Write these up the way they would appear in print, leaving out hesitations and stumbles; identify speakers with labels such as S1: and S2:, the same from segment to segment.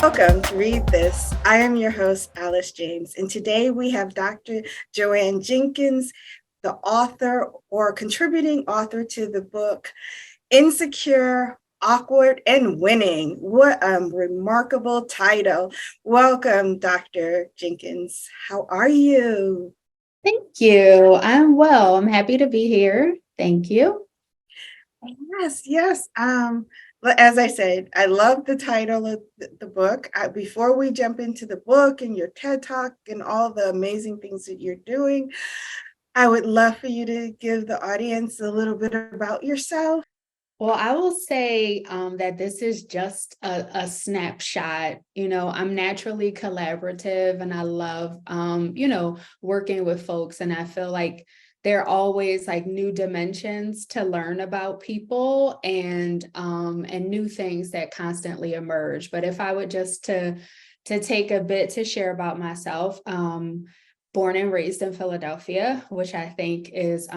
S1: Welcome to Read This. I am your host, Alice James, and today we have Dr. Joanna Jenkins, the author or contributing author to the book Insecure, Awkward, and Winning. What a remarkable title. Welcome, Dr. Jenkins. How are you?
S2: Thank you. I'm well. I'm happy to be here. Thank you.
S1: Yes. But as I said, I love the title of the book. Before we jump into the book and your TED Talk and all the amazing things that you're doing, I would love for you to give the audience a little bit about yourself.
S2: Well, I will say that this is just a snapshot. I'm naturally collaborative and I love, working with folks. And I feel like there are always like new dimensions to learn about people and new things that constantly emerge. But if I would just to take a bit to share about myself, born and raised in Philadelphia, which I think is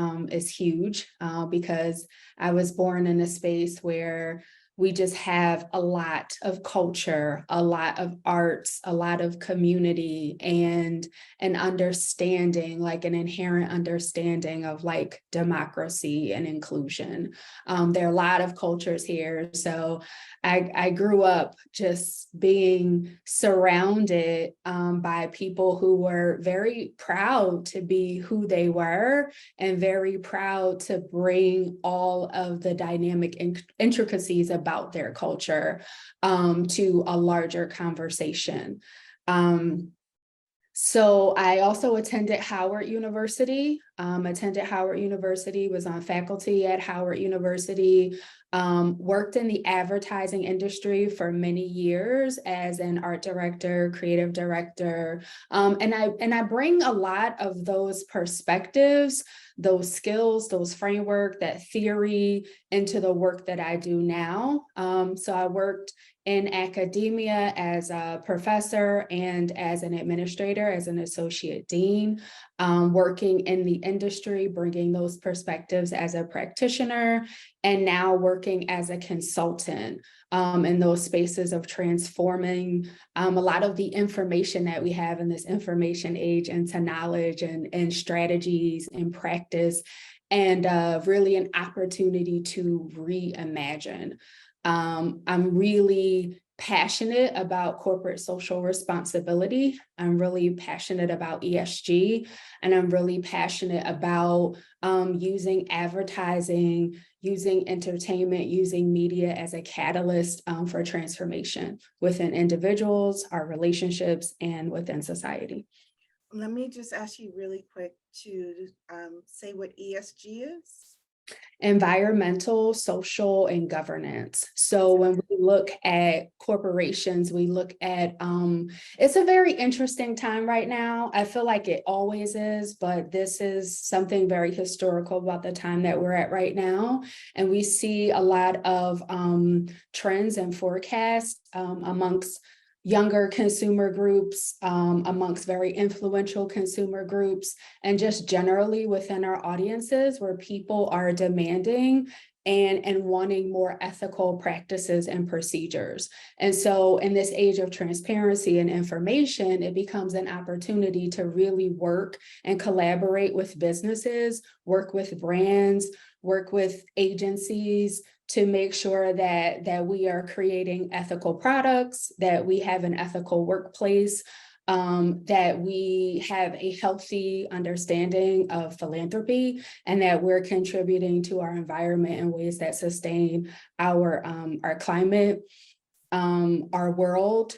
S2: huge because I was born in a space where we just have a lot of culture, a lot of arts, a lot of community, and an understanding, like an inherent understanding of like democracy and inclusion. There are a lot of cultures here. So I grew up just being surrounded by people who were very proud to be who they were and very proud to bring all of the dynamic intricacies about their culture to a larger conversation. So I also attended Howard University, was on faculty at Howard University, worked in the advertising industry for many years as an art director, creative director. And I bring a lot of those perspectives, those skills, those framework, that theory into the work that I do now. So I worked in academia as a professor and as an administrator, as an associate dean, working in the industry, bringing those perspectives as a practitioner, and now working as a consultant in those spaces of transforming a lot of the information that we have in this information age into knowledge and strategies and practice, and really an opportunity to reimagine. I'm really passionate about corporate social responsibility. I'm really passionate about ESG, and I'm really passionate about using advertising, using entertainment, using media as a catalyst for transformation within individuals, our relationships, and within society.
S1: Let me just ask you really quick to say what ESG is.
S2: Environmental, social, and governance. So when we look at corporations, we look at, it's a very interesting time right now. I feel like it always is, but this is something very historical about the time that we're at right now. And we see a lot of trends and forecasts amongst younger consumer groups, amongst very influential consumer groups, and just generally within our audiences where people are demanding and wanting more ethical practices and procedures. And so in this age of transparency and information, it becomes an opportunity to really work and collaborate with businesses, work with brands, work with agencies to make sure that we are creating ethical products, that we have an ethical workplace, that we have a healthy understanding of philanthropy, and that we're contributing to our environment in ways that sustain our climate, our world.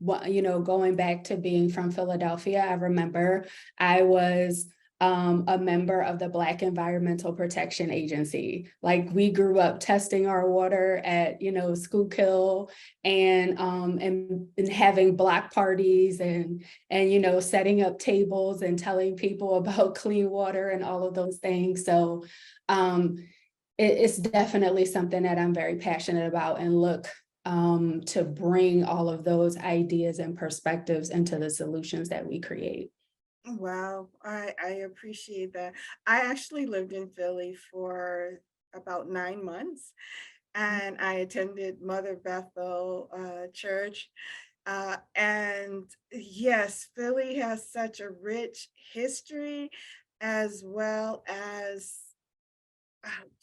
S2: Going back to being from Philadelphia, I remember I was a member of the Black Environmental Protection Agency. Like, we grew up testing our water at, Schuylkill and having block parties and setting up tables and telling people about clean water and all of those things. So it's definitely something that I'm very passionate about and look to bring all of those ideas and perspectives into the solutions that we create.
S1: Wow, I appreciate that. I actually lived in Philly for about 9 months, and I attended Mother Bethel Church. And yes, Philly has such a rich history, as well as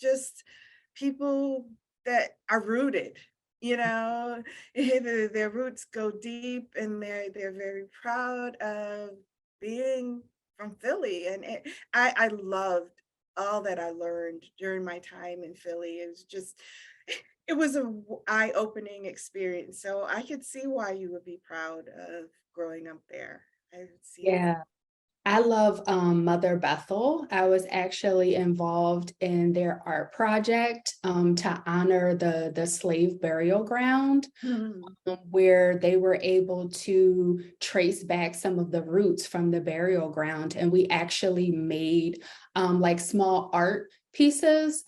S1: just people that are rooted, you know, their roots go deep, and they're very proud of being from Philly. And I loved all that I learned during my time in Philly. It was just, it was a eye-opening experience. So I could see why you would be proud of growing up there. I would see that.
S2: Yeah. I love Mother Bethel. I was actually involved in their art project to honor the slave burial ground,
S1: Mhm.
S2: where they were able to trace back some of the roots from the burial ground. And we actually made like small art pieces.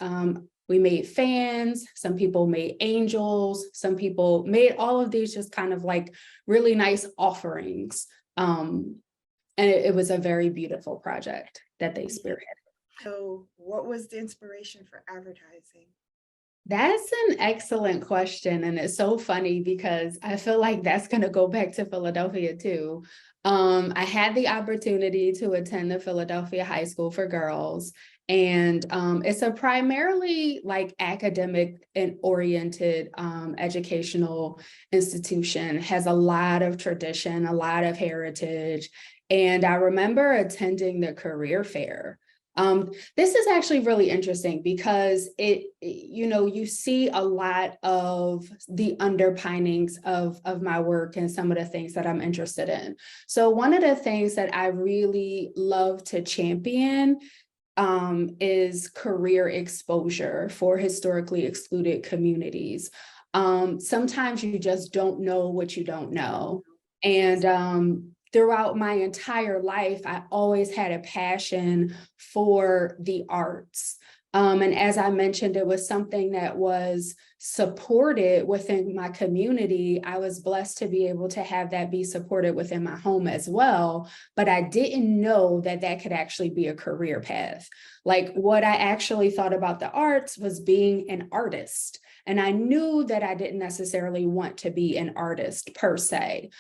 S2: We made fans, some people made angels, some people made all of these just kind of like really nice offerings. And it was a very beautiful project that they spearheaded.
S1: So, what was the inspiration for advertising?
S2: That's an excellent question. And it's so funny because I feel like that's going to go back to Philadelphia too. I had the opportunity to attend the Philadelphia High School for Girls, and it's a primarily like academic and oriented educational institution, has a lot of tradition, a lot of heritage. And I remember attending the career fair. This is actually really interesting because you see a lot of the underpinnings of my work and some of the things that I'm interested in. So one of the things that I really love to champion is career exposure for historically excluded communities. Sometimes you just don't know what you don't know. And throughout my entire life, I always had a passion for the arts. And as I mentioned, it was something that was supported within my community. I was blessed to be able to have that be supported within my home as well. But I didn't know that that could actually be a career path. Like what I actually thought about the arts was being an artist. And I knew that I didn't necessarily want to be an artist per se.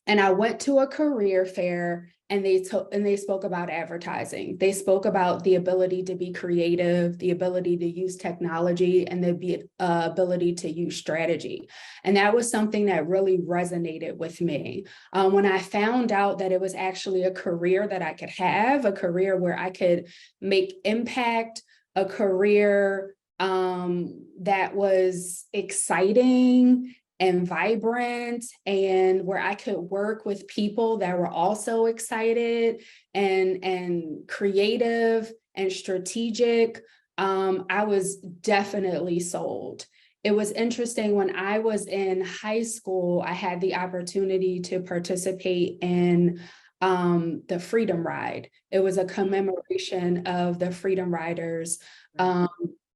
S2: And I went to a career fair, and they spoke about advertising. They spoke about the ability to be creative, the ability to use technology, and the ability to use strategy. And that was something that really resonated with me. When I found out that it was actually a career that I could have, a career where I could make impact, a career that was exciting and vibrant, and where I could work with people that were also excited and creative and strategic, I was definitely sold. It was interesting, when I was in high school, I had the opportunity to participate in the Freedom Ride. It was a commemoration of the Freedom Riders,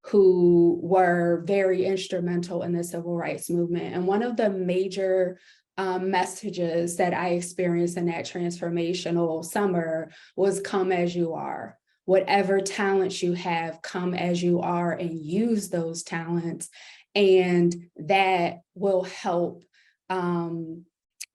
S2: who were very instrumental in the civil rights movement. And one of the major messages that I experienced in that transformational summer was come as you are. Whatever talents you have, come as you are and use those talents. And that will help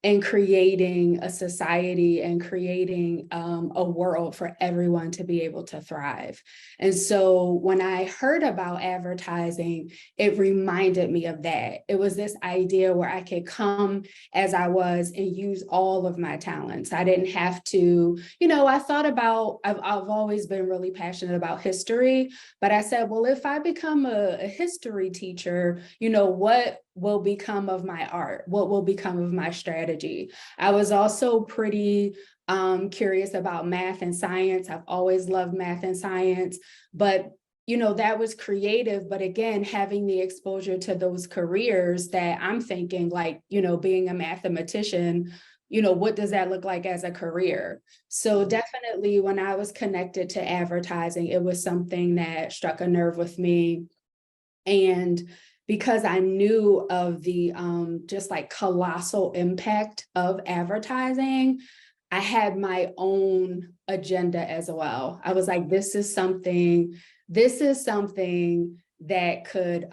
S2: in creating a society and creating a world for everyone to be able to thrive. And so when I heard about advertising, it reminded me of that. It was this idea where I could come as I was and use all of my talents. I didn't have to, I thought about, I've always been really passionate about history, but I said, well, if I become a history teacher, what will become of my art? What will become of my strategy? I was also pretty curious about math and science. I've always loved math and science, but that was creative. But again, having the exposure to those careers that I'm thinking like, being a mathematician, what does that look like as a career? So definitely when I was connected to advertising, it was something that struck a nerve with me. And because I knew of the just like colossal impact of advertising, I had my own agenda as well. I was like, this is something that could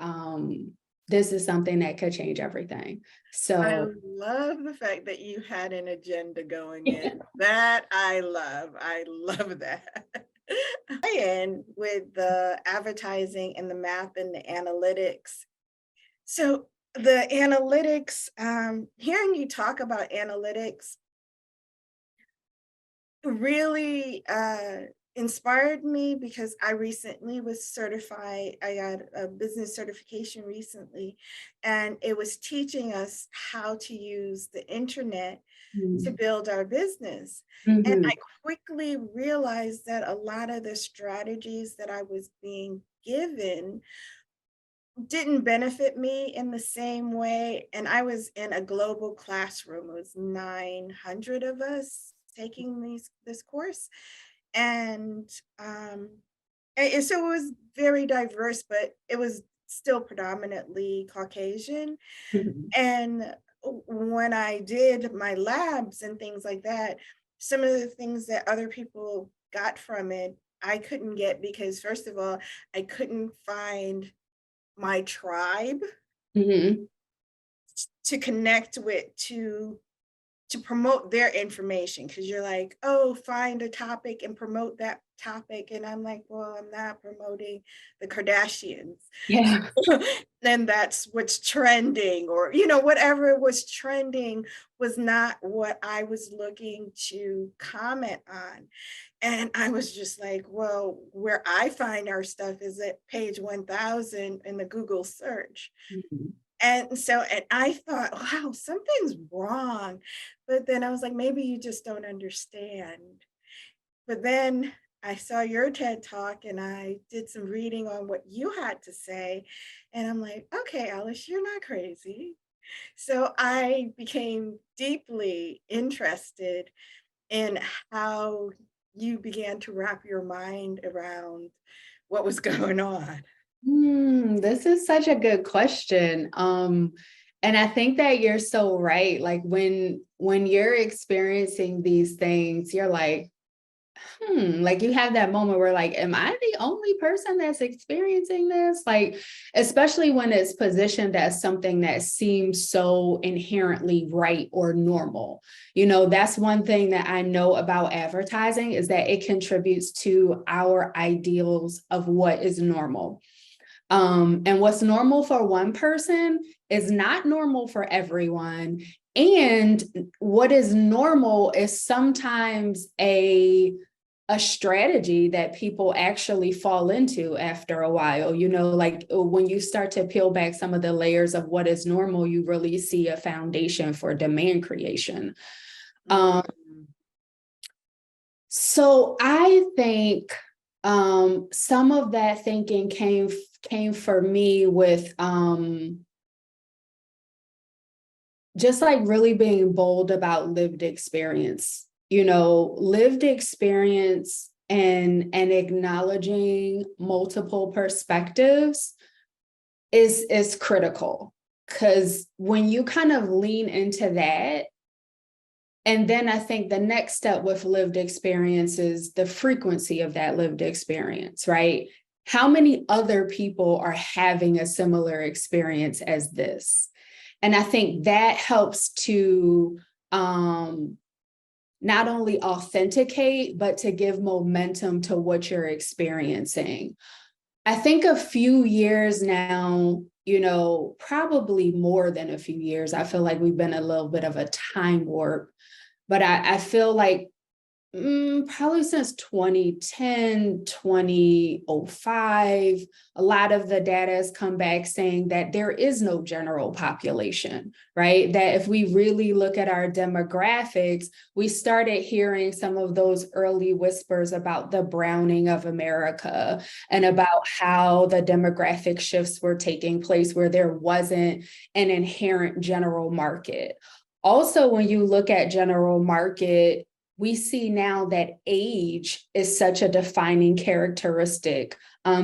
S2: this is something that could change everything.
S1: I
S2: So
S1: love the fact that you had an agenda going in. That I love. I love that. I in with the advertising and the math and the analytics. So the analytics, hearing you talk about analytics really inspired me because I recently was certified. I got a business certification recently, and it was teaching us how to use the internet to build our business. And
S2: Mhm.
S1: I quickly realized that a lot of the strategies that I was being given didn't benefit me in the same way. And I was in a global classroom. It was 900 of us taking this course. And so it was very diverse, but it was still predominantly Caucasian.
S2: Mhm.
S1: And when I did my labs and things like that, some of the things that other people got from it, I couldn't get because, first of all, I couldn't find my tribe
S2: Mhm.
S1: to connect with to promote their information, because you're like, oh, find a topic and promote that topic, and I'm like, well, I'm not promoting the Kardashians.
S2: Yeah.
S1: Then that's what's trending, or whatever was trending was not what I was looking to comment on. And I was just like, well, where I find our stuff is at page 1000 in the Google search.
S2: Mhm.
S1: And I thought, wow, something's wrong. But then I was like, maybe you just don't understand. But then I saw your TED talk and I did some reading on what you had to say. And I'm like, okay, Alice, you're not crazy. So I became deeply interested in how you began to wrap your mind around what was going on.
S2: This is such a good question. And I think that you're so right. Like when you're experiencing these things, you're like, like you have that moment where like, am I the only person that's experiencing this? Like, especially when it's positioned as something that seems so inherently right or normal. That's one thing that I know about advertising is that it contributes to our ideals of what is normal. And what's normal for one person is not normal for everyone. And what is normal is sometimes a strategy that people actually fall into after a while. Like when you start to peel back some of the layers of what is normal, you really see a foundation for demand creation.
S1: Mm.
S2: So I think some of that thinking came for me with just like really being bold about lived experience, lived experience and acknowledging multiple perspectives is critical. Because when you kind of lean into that, and then I think the next step with lived experience is the frequency of that lived experience, right? How many other people are having a similar experience as this? And I think that helps to not only authenticate, but to give momentum to what you're experiencing. I think a few years now, probably more than a few years, I feel like we've been a little bit of a time warp, but I feel like probably since 2010, 2005, a lot of the data has come back saying that there is no general population, right? That if we really look at our demographics, we started hearing some of those early whispers about the browning of America and about how the demographic shifts were taking place where there wasn't an inherent general market. Also, when you look at general market, we see now that age is such a defining characteristic,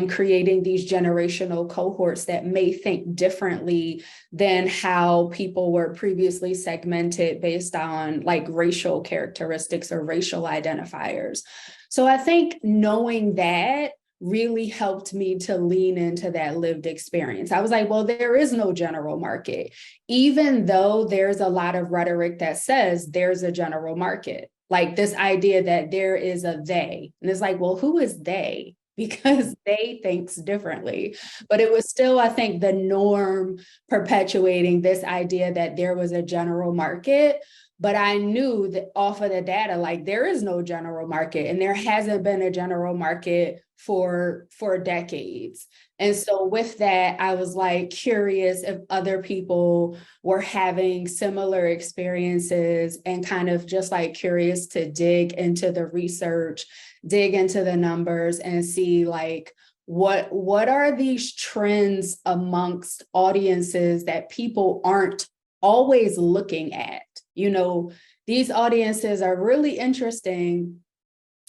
S2: creating these generational cohorts that may think differently than how people were previously segmented based on like racial characteristics or racial identifiers. So I think knowing that really helped me to lean into that lived experience. I was like, well, there is no general market, even though there's a lot of rhetoric that says there's a general market, like this idea that there is a they. And it's like, well, who is they? Because they thinks differently. But it was still, I think, the norm perpetuating this idea that there was a general market. But I knew that off of the data, like there is no general market, and there hasn't been a general market for decades. And so with that, I was like curious if other people were having similar experiences, and kind of just like curious to dig into the research, dig into the numbers, and see like what are these trends amongst audiences that people aren't always looking at. You know, these audiences are really interesting,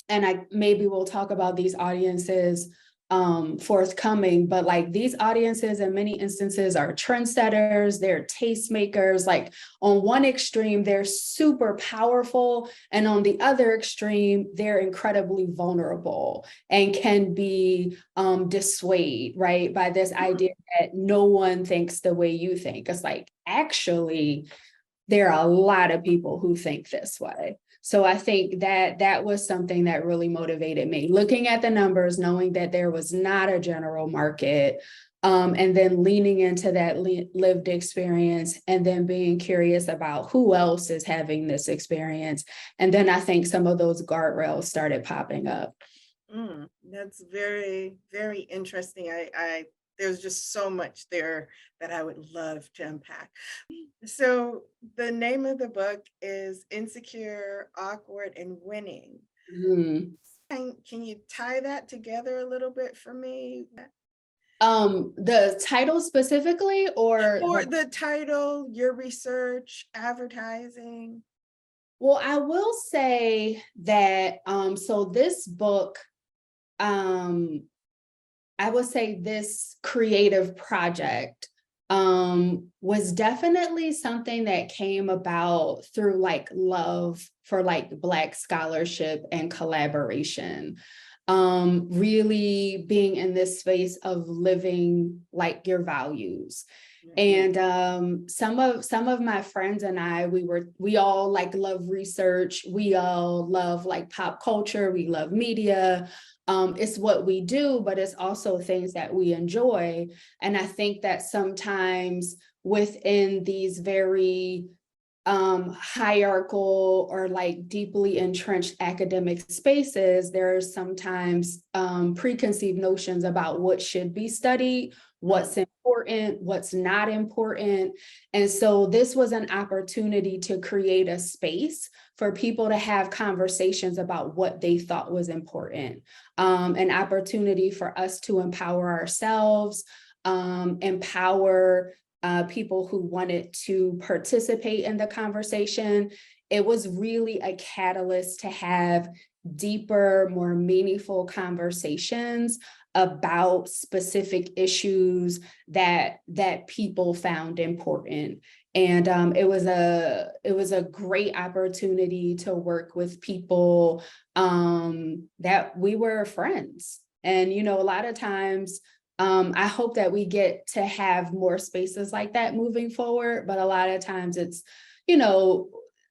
S2: and I maybe we'll talk about these audiences forthcoming, but like these audiences in many instances are trendsetters, they're tastemakers. Like on one extreme, they're super powerful, and on the other extreme, they're incredibly vulnerable and can be dissuaded, right, by this idea that no one thinks the way you think. It's like, actually, there are a lot of people who think this way. So I think that that was something that really motivated me, looking at the numbers, knowing that there was not a general market, and then leaning into that lived experience, and then being curious about who else is having this experience. And then I think some of those guardrails started popping up.
S1: That's very, very interesting. There's just so much there that I would love to unpack. So the name of the book is Insecure, Awkward, and Winning.
S2: Mhm.
S1: Can you tie that together a little bit for me?
S2: The title specifically, or
S1: Or the title, your research, advertising.
S2: well, I will say that so this book, I would say this creative project was definitely something that came about through like love for like Black scholarship and collaboration. Really being in this space of living like your values. And some of my friends and I, we all like love research. We all love like pop culture. We love media. It's what we do, but it's also things that we enjoy. And I think that sometimes within these very hierarchical or like deeply entrenched academic spaces, there's sometimes preconceived notions about what should be studied, what's important, what's not important. And so this was an opportunity to create a space for people to have conversations about what they thought was important, an opportunity for us to empower ourselves, empower people who wanted to participate in the conversation. It was really a catalyst to have deeper, more meaningful conversations about specific issues that people found important. And it was a great opportunity to work with people that we were friends. And you know, a lot of times I hope that we get to have more spaces like that moving forward, but a lot of times it's, you know,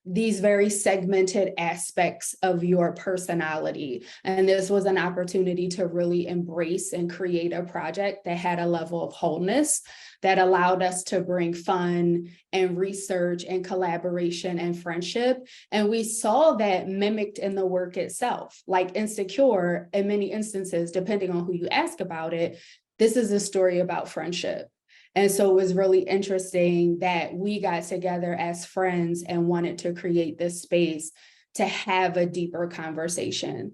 S2: these very segmented aspects of your personality. And this was an opportunity to really embrace and create a project that had a level of wholeness that allowed us to bring fun and research and collaboration and friendship. And we saw that mimicked in the work itself. Like Insecure, in many instances, depending on who you ask about it, this is a story about friendship. And so it was really interesting that we got together as friends and wanted to create this space to have a deeper conversation.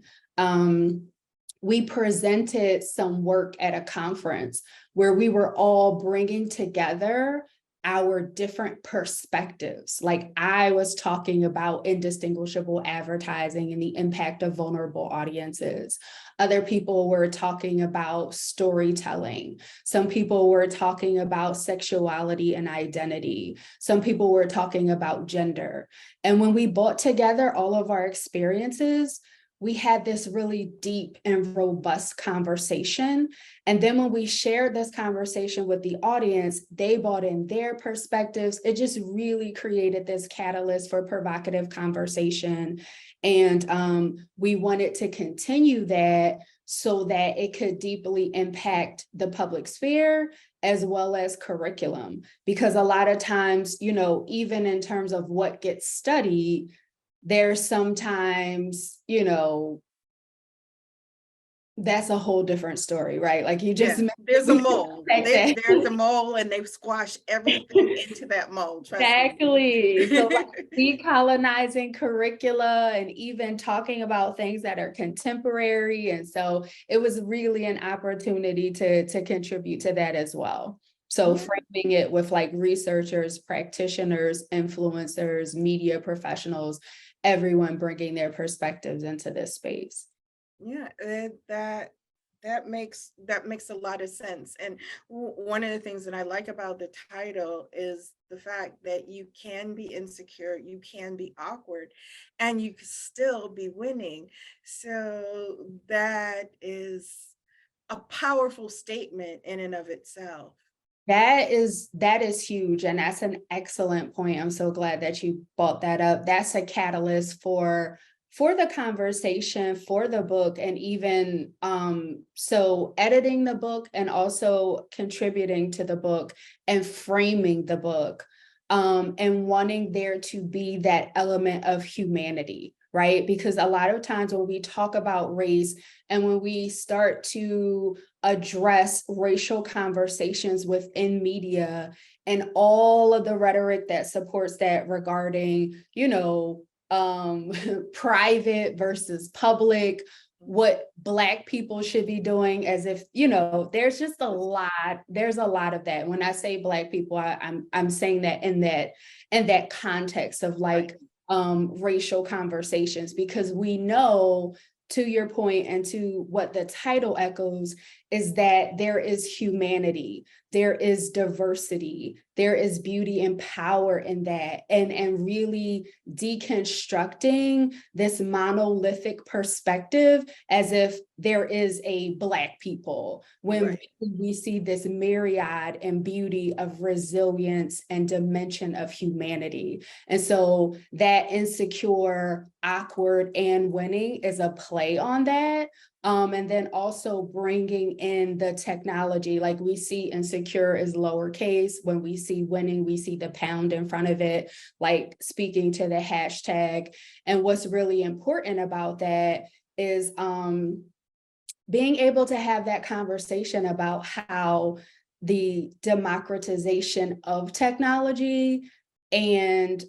S2: We presented some work at a conference where we were all bringing together our different perspectives. Like I was talking about indistinguishable advertising and the impact of vulnerable audiences. Other people were talking about storytelling. Some people were talking about sexuality and identity. Some people were talking about gender. And when we brought together all of our experiences, we had this really deep and robust conversation. And then when we shared this conversation with the audience, they brought in their perspectives. It just really created this catalyst for provocative conversation. And we wanted to continue that so that it could deeply impact the public sphere as well as curriculum. Because a lot of times, even in terms of what gets studied, there's sometimes, that's a whole different story, right? Like you just
S1: there's a mold. There's a
S2: that.
S1: mold, and they've squashed everything into that mold. Trust
S2: Exactly.
S1: me.
S2: So like decolonizing curricula and even talking about things that are contemporary. And so it was really an opportunity to contribute to that as well. So framing it with like researchers, practitioners, influencers, media professionals, everyone bringing their perspectives into this space.
S1: Yeah, that makes a lot of sense. And one of the things that I like about the title is the fact that you can be insecure, you can be awkward, and you can still be winning. So that is a powerful statement in and of itself.
S2: That is huge. And that's an excellent point. I'm so glad that you brought that up. That's a catalyst for the conversation, for the book, and even so editing the book and also contributing to the book and framing the book, and wanting there to be that element of humanity, right? Because a lot of times when we talk about race and when we start to address racial conversations within media and all of the rhetoric that supports that regarding, private versus public, what Black people should be doing, as if, there's just there's a lot of that. When I say Black people, I'm saying that in that context of like racial conversations, because we know, to your point and to what the title echoes, is that there is humanity, there is diversity, there is beauty and power in that, and really deconstructing this monolithic perspective as if there is a Black people, when we see this myriad and beauty of resilience and dimension of humanity. And so that insecure, awkward, and winning is a play on that. And then also bringing in the technology, like we see insecure is lowercase. When we see winning, we see the pound in front of it, like speaking to the hashtag. And what's really important about that is being able to have that conversation about how the democratization of technology and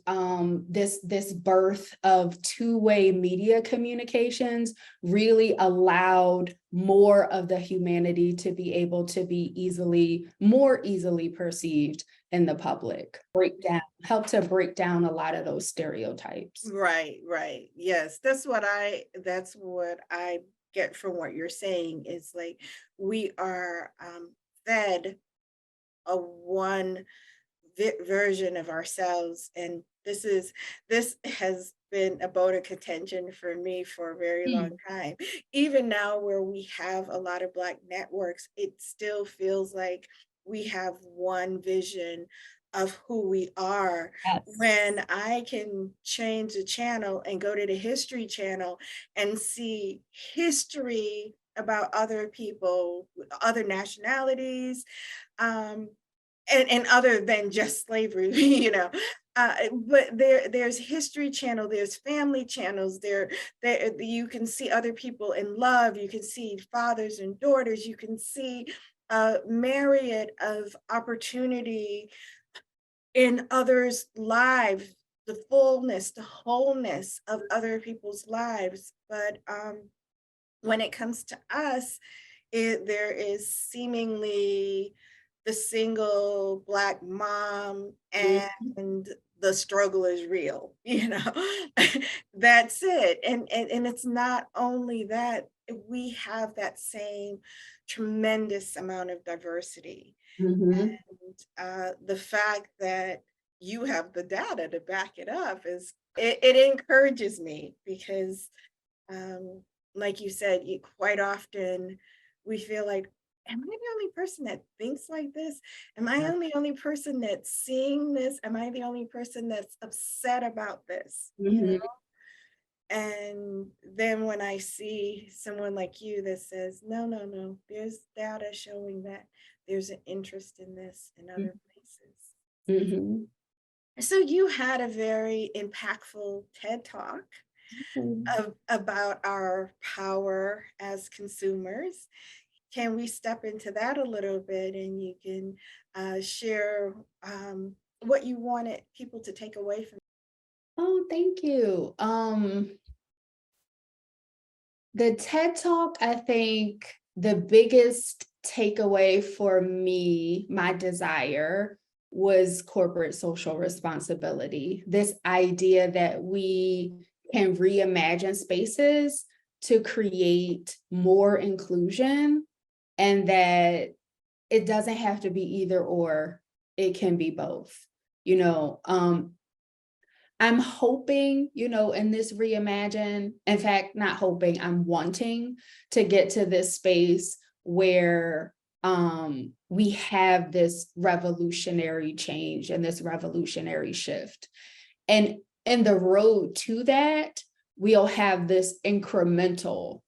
S2: this birth of two-way media communications really allowed more of the humanity to be able to be more easily perceived in the public. Help to break down a lot of those stereotypes.
S1: Right. Yes, that's what I get from what you're saying. Is like we are fed a one version of ourselves, and this has been a bone of contention for me for a very long time. Even now, where we have a lot of Black networks, it still feels like we have one vision of who we are.
S2: Yes.
S1: When I can change the channel and go to the History Channel and see history about other people, other nationalities, um, and other than just slavery, but there's History Channel, there's family channels, there you can see other people in love, you can see fathers and daughters, you can see a myriad of opportunity in others' lives, the fullness, the wholeness of other people's lives. But when it comes to us, there is seemingly the single Black mom, and the struggle is real, That's it. And it's not only that, we have that same tremendous amount of diversity.
S2: Mm-hmm.
S1: And the fact that you have the data to back it up it encourages me, because Um, like you said, quite often we feel like, am I the only person that thinks like this? Am I
S2: Yeah.
S1: the only person that's seeing this? Am I the only person that's upset about this?
S2: Mhm.
S1: And then when I see someone like you that says, no, no, no, there's data showing that there's an interest in this in other places.
S2: Mhm.
S1: So you had a very impactful TED Talk
S2: Mhm.
S1: about our power as consumers. Can we step into that a little bit and you can share what you wanted people to take away from?
S2: Oh, thank you. The TED Talk, I think the biggest takeaway for me, my desire, was corporate social responsibility. This idea that we can reimagine spaces to create more inclusion, and that it doesn't have to be either or, it can be both. You know, I'm hoping, in this reimagine, in fact, not hoping, I'm wanting to get to this space where we have this revolutionary change and this revolutionary shift. And in the road to that, we'll have this incremental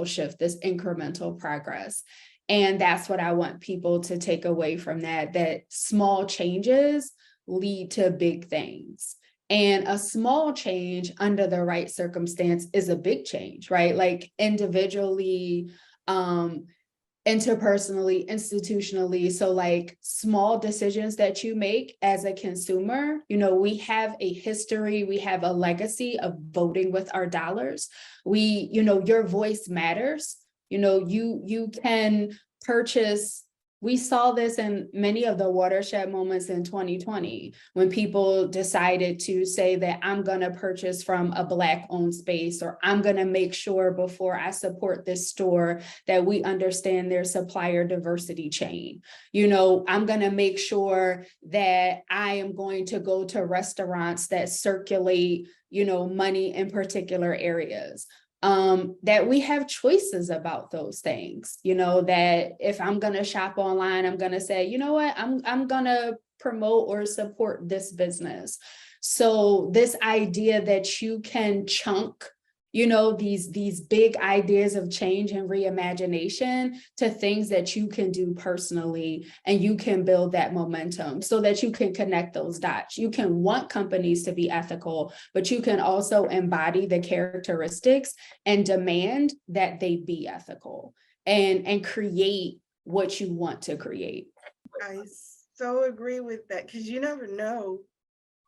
S2: shift, this incremental progress. And that's what I want people to take away from that small changes lead to big things. And a small change under the right circumstance is a big change, right? Like individually, um, interpersonally, institutionally. So like small decisions that you make as a consumer, we have a history, we have a legacy of voting with our dollars. Your voice matters. You can purchase. We saw this in many of the watershed moments in 2020 when people decided to say that I'm going to purchase from a Black owned space, or I'm going to make sure before I support this store that we understand their supplier diversity chain. I'm going to make sure that I am going to go to restaurants that circulate, money in particular areas. That we have choices about those things, that if I'm going to shop online, I'm going to say, you know what, I'm going to promote or support this business. So this idea that you can chunk, these big ideas of change and reimagination to things that you can do personally, and you can build that momentum so that you can connect those dots. You can want companies to be ethical, but you can also embody the characteristics and demand that they be ethical, and create what you want to create.
S1: I so agree with that because you never know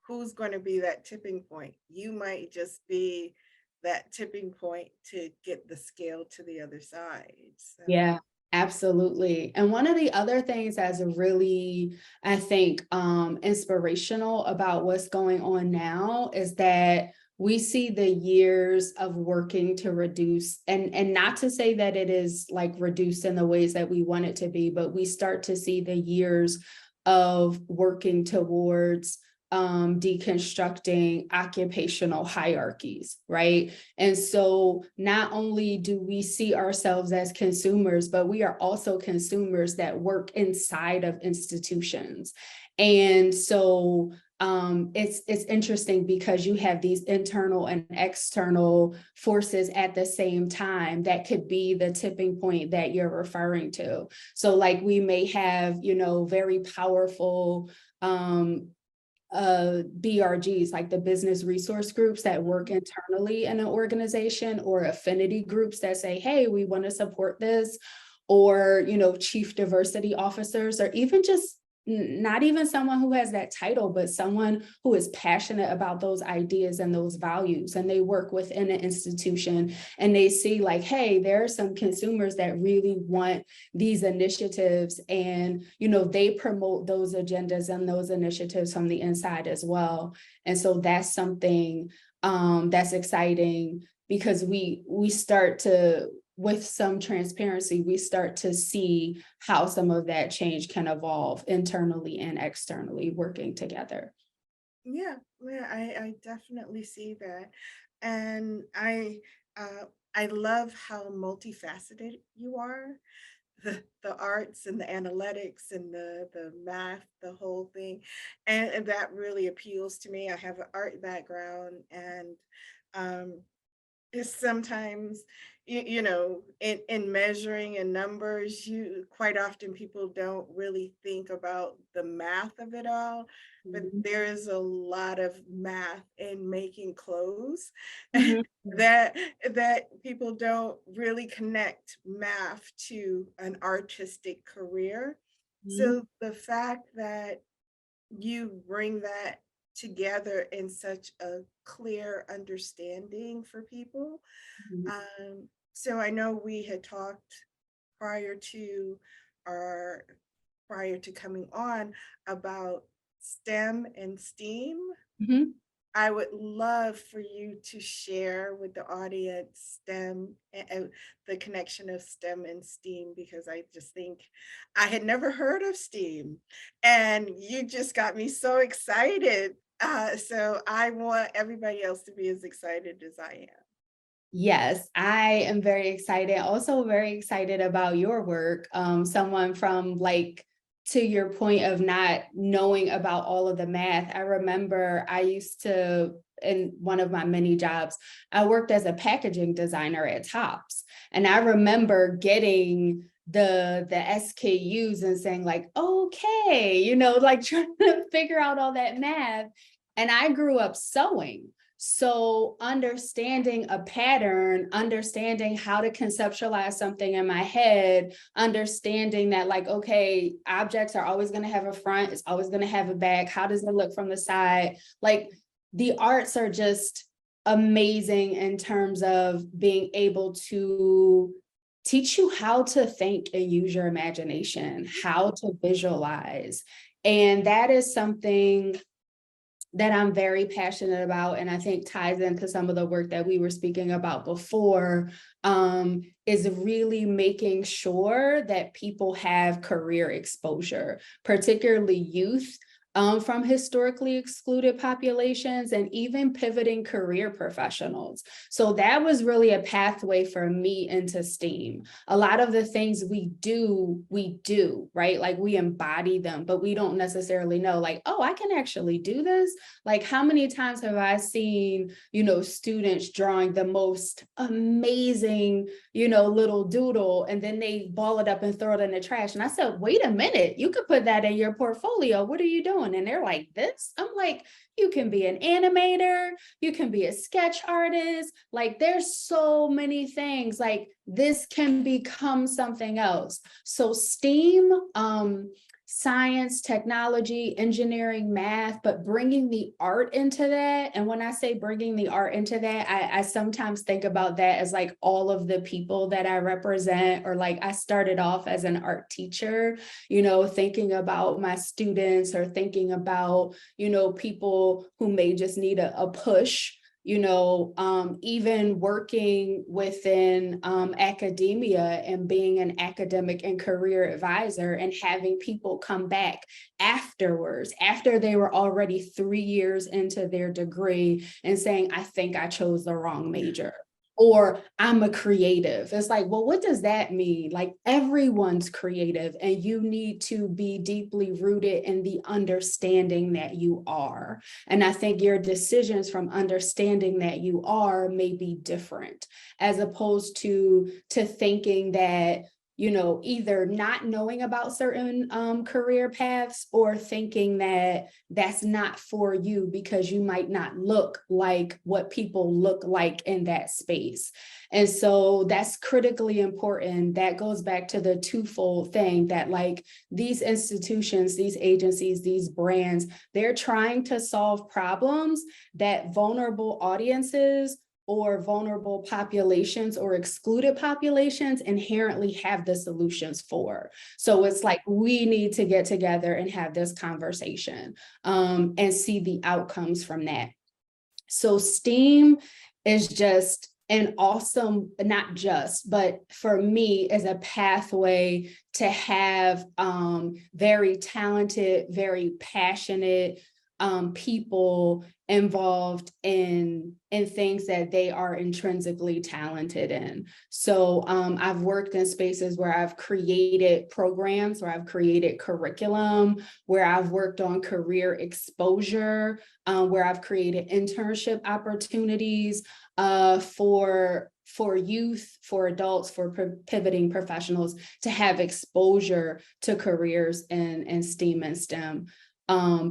S1: who's going to be that tipping point. You might just be that tipping point to get the scale to the other side. So,
S2: Yeah, absolutely. And one of the other things that's really, I think, inspirational about what's going on now is that we see the years of working to reduce, and not to say that it is like reduced in the ways that we want it to be, but we start to see the years of working towards deconstructing occupational hierarchies, right? And so not only do we see ourselves as consumers, but we are also consumers that work inside of institutions. And so it's interesting because you have these internal and external forces at the same time that could be the tipping point that you're referring to. So like we may have, very powerful BRGs, like the business resource groups that work internally in an organization, or affinity groups that say, hey, we want to support this, or, chief diversity officers, or even just not even someone who has that title, but someone who is passionate about those ideas and those values. And they work within an institution and they see like, hey, there are some consumers that really want these initiatives, and they promote those agendas and those initiatives from the inside as well. And so that's something that's exciting, because we start to, with some transparency, we start to see how some of that change can evolve internally and externally working together.
S1: yeah, I definitely see that. and I love how multifaceted you are. The arts and the analytics and the math, the whole thing, and that really appeals to me. I have an art background, and um, is sometimes in measuring and numbers, you quite often people don't really think about the math of it all, but
S2: Mhm.
S1: there is a lot of math in making clothes
S2: Mhm.
S1: that people don't really connect math to an artistic career.
S2: Mhm.
S1: So the fact that you bring that together in such a clear understanding for people.
S2: Mhm.
S1: So I know we had talked prior to our prior to coming on about STEM and STEAM.
S2: Mhm.
S1: I would love for you to share with the audience STEM and the connection of STEM and STEAM, because I just think I had never heard of STEAM, and you just got me so excited. So I want everybody else to be as excited as I am.
S2: Yes, I am very excited. Also very excited about your work. Someone from like to your point of not knowing about all of the math. I remember I used to in one of my many jobs, I worked as a packaging designer at Tops. And I remember getting the SKUs and saying like, okay, like trying to figure out all that math. And I grew up sewing. So understanding a pattern, understanding how to conceptualize something in my head, understanding that like, okay, objects are always going to have a front, it's always going to have a back. How does it look from the side? Like the arts are just amazing in terms of being able to teach you how to think and use your imagination, how to visualize. And that is something that I'm very passionate about, and I think ties into some of the work that we were speaking about before, is really making sure that people have career exposure, particularly youth. From historically excluded populations and even pivoting career professionals. So that was really a pathway for me into STEAM. A lot of the things we do, right? Like we embody them, but we don't necessarily know, like, oh, I can actually do this. Like, how many times have I seen, students drawing the most amazing, little doodle, and then they ball it up and throw it in the trash. And I said, wait a minute, you could put that in your portfolio. What are you doing? And they're like, this? I'm like, you can be an animator, you can be a sketch artist. Like, there's so many things. Like, this can become something else. So STEAM, science, technology, engineering, math, but bringing the art into that. And when I say bringing the art into that, I sometimes think about that as like all of the people that I represent, or like I started off as an art teacher, thinking about my students, or thinking about, people who may just need a push, even working within academia and being an academic and career advisor, and having people come back afterwards, after they were already 3 years into their degree, and saying, I think I chose the wrong major. Or I'm a creative. It's like, well, what does that mean? Like, everyone's creative, and you need to be deeply rooted in the understanding that you are. And I think your decisions from understanding that you are may be different, as opposed to thinking that, either not knowing about certain career paths, or thinking that that's not for you because you might not look like what people look like in that space. And so that's critically important. That goes back to the twofold thing that, like, these institutions, these agencies, these brands, they're trying to solve problems that vulnerable audiences or vulnerable populations or excluded populations inherently have the solutions for. So it's like, we need to get together and have this conversation, and see the outcomes from that. So STEAM is just an awesome, not just, but for me, is a pathway to have very talented, very passionate people involved in things that they are intrinsically talented in. So I've worked in spaces where I've created programs, where I've created curriculum, where I've worked on career exposure, where I've created internship opportunities for youth, for adults, for pivoting professionals to have exposure to careers in STEAM and STEM,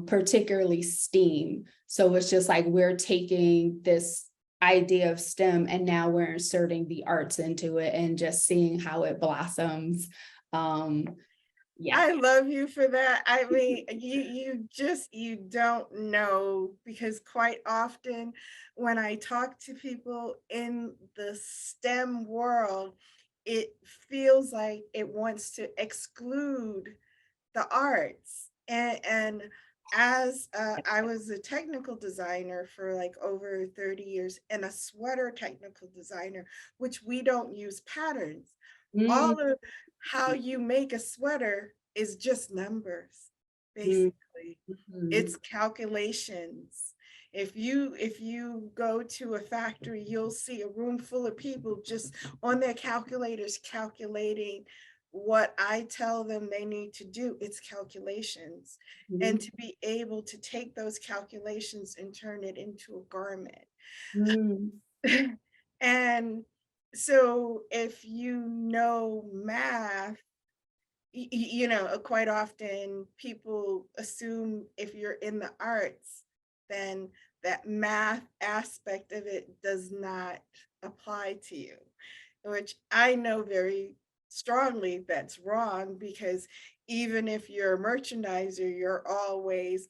S2: particularly STEAM. So it's just like we're taking this idea of STEM and now we're inserting the arts into it and just seeing how it blossoms. Yeah.
S1: I love you for that. I mean, you don't know, because quite often when I talk to people in the STEM world, it feels like it wants to exclude the arts. And as I was a technical designer for like over 30 years, and a sweater technical designer, which we don't use patterns.
S2: Mm,
S1: All of how you make a sweater is just numbers,
S2: mm,
S1: basically.
S2: mhm,
S1: It's calculations. If you go to a factory, you'll see a room full of people just on their calculators calculating what I tell them they need to do. It's calculations. And
S2: mhm,
S1: to be able to take those calculations and turn it into a garment.
S2: mm,
S1: And so if you know math, quite often people assume if you're in the arts, then that math aspect of it does not apply to you, which I know very strongly that's wrong, because even if you're a merchandiser, you're always,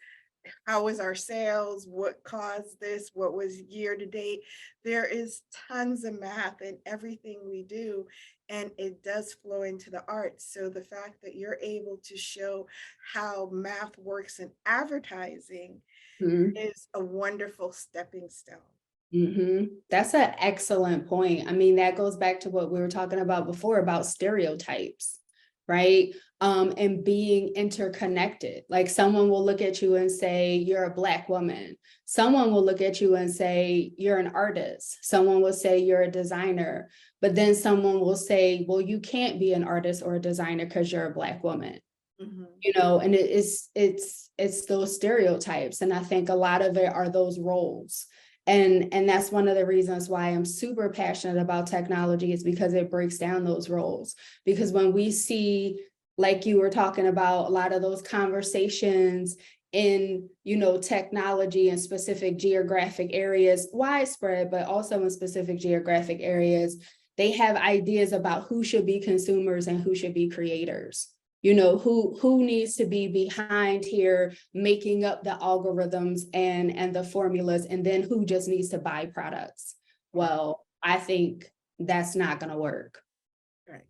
S1: how was our sales? What caused this? What was year to date? There is tons of math in everything we do, and it does flow into the arts. So the fact that you're able to show how math works in advertising
S2: mhm.
S1: is a wonderful stepping stone.
S2: That's an excellent point. I mean, that goes back to what we were talking about before about stereotypes, right? And being interconnected. Like someone will look at you and say, you're a Black woman. Someone will look at you and say, you're an artist. Someone will say, you're a designer. But then someone will say, well, you can't be an artist or a designer because you're a Black woman.
S1: Mhm.
S2: And it's those stereotypes, and I think a lot of it are those roles, and that's one of the reasons why I'm super passionate about technology, is because it breaks down those roles. Because when we see, like you were talking about, a lot of those conversations in technology in specific geographic areas, widespread, but also in specific geographic areas, they have ideas about who should be consumers and who should be creators. Who needs to be behind here making up the algorithms and the formulas, and then who just needs to buy products.
S1: Right,
S2: Well, I think that's not going to work.
S1: right.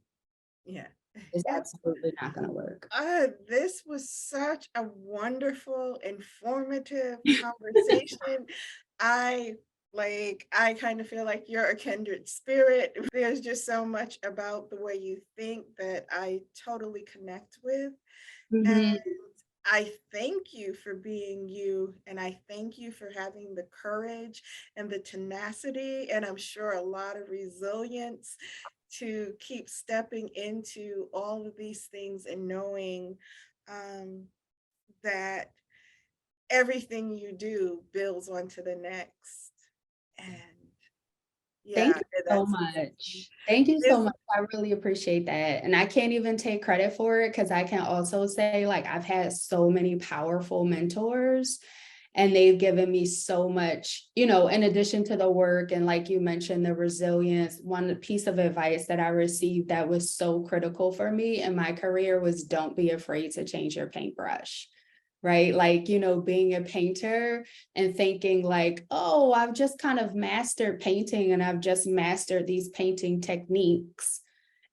S1: Yeah.
S2: It's absolutely not going to work.
S1: This was such a wonderful, informative conversation. I I kind of feel like you're a kindred spirit. There's just so much about the way you think that I totally connect with. And
S2: Mhm.
S1: I thank you for being you, and I thank you for having the courage and the tenacity, and I'm sure a lot of resilience to keep stepping into all of these things, and knowing um, that everything you do builds onto the next. And
S2: Thank
S1: yeah,
S2: you so
S1: that's
S2: much. Thank you so
S1: this.
S2: much. I really appreciate that. And I can't even take credit for it, because I can also say, like, I've had so many powerful mentors, and they've given me so much, in addition to the work. And like you mentioned, the resilience. One piece of advice that I received that was so critical for me in my career was, don't be afraid to change your paintbrush. Right? Like, being a painter and thinking like, oh, I've just kind of mastered painting and I've just mastered these painting techniques.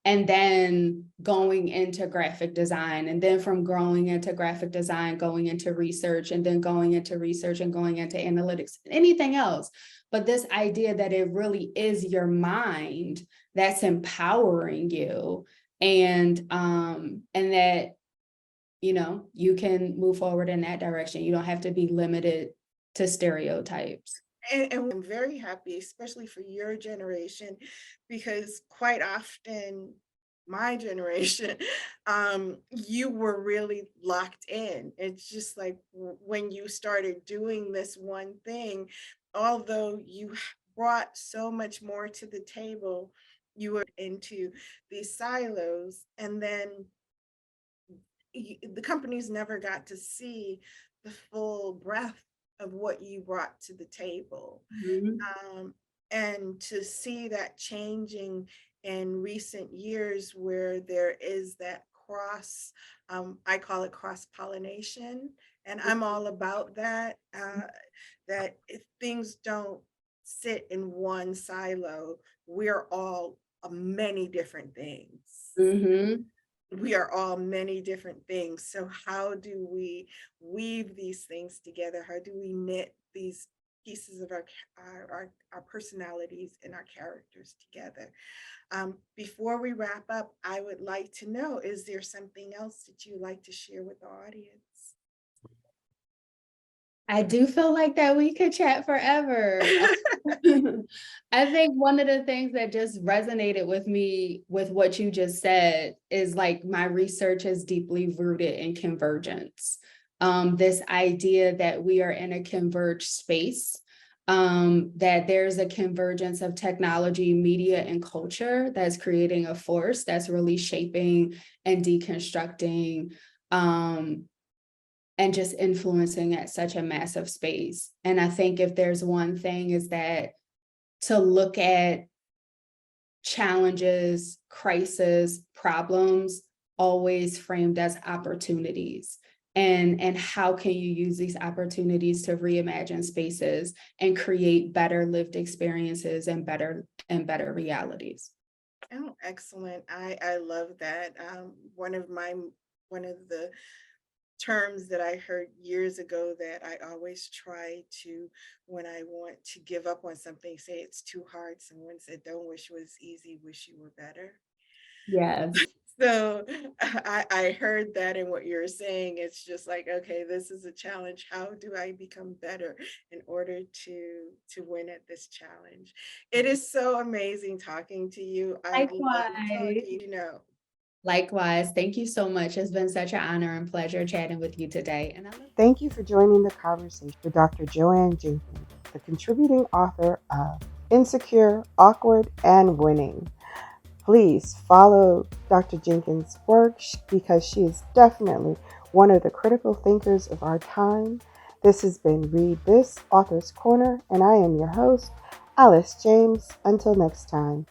S2: And then going into graphic design, and then from growing into graphic design, going into research, and then going into research and going into analytics, anything else. But this idea that it really is your mind that's empowering you, and that you can move forward in that direction. You don't have to be limited to stereotypes.
S1: And I'm very happy, especially for your generation, because quite often, my generation, you were really locked in. It's just like when you started doing this one thing, although you brought so much more to the table, you were into these silos, and then the companies never got to see the full breadth of what you brought to the table.
S2: Mhm.
S1: um, and to see that changing in recent years where there is that cross, I call it cross pollination, and I'm all about that. That if things don't sit in one silo, we're all many different things.
S2: Mhm.
S1: We are all many different things. So how do we weave these things together? How do we knit these pieces of our personalities and our characters together? Before we wrap up, I would like to know, is there something else that you'd like to share with the audience?
S2: I do feel like that we could chat forever. I think one of the things that just resonated with me with what you just said is like my research is deeply rooted in convergence. This idea that we are in a converged space, that there's a convergence of technology, media, and culture that's creating a force that's really shaping and deconstructing and just influencing at such a massive space. And I think if there's one thing is that to look at challenges, crises, problems always framed as opportunities. And how can you use these opportunities to reimagine spaces and create better lived experiences and better realities?
S1: Oh, excellent. I love that. One of the terms that I heard years ago that I always try to, when I want to give up on something, say it's too hard. Someone said, "Don't wish it was easy, wish you were better."
S2: Yes.
S1: So I heard that in what you're saying. It's just like, okay, this is a challenge. How do I become better in order to win at this challenge? It is so amazing talking to you. I love
S2: Likewise.
S1: talking,
S2: Likewise. Thank you so much. It's been such an honor and pleasure chatting with you today. And I look
S1: Thank you for joining the conversation with Dr. Joanna Jenkins, the contributing author of Insecure, Awkward, and Winning. Please follow Dr. Jenkins' work because she is definitely one of the critical thinkers of our time. This has been Read This, Author's Corner, and I am your host, Alice James. Until next time.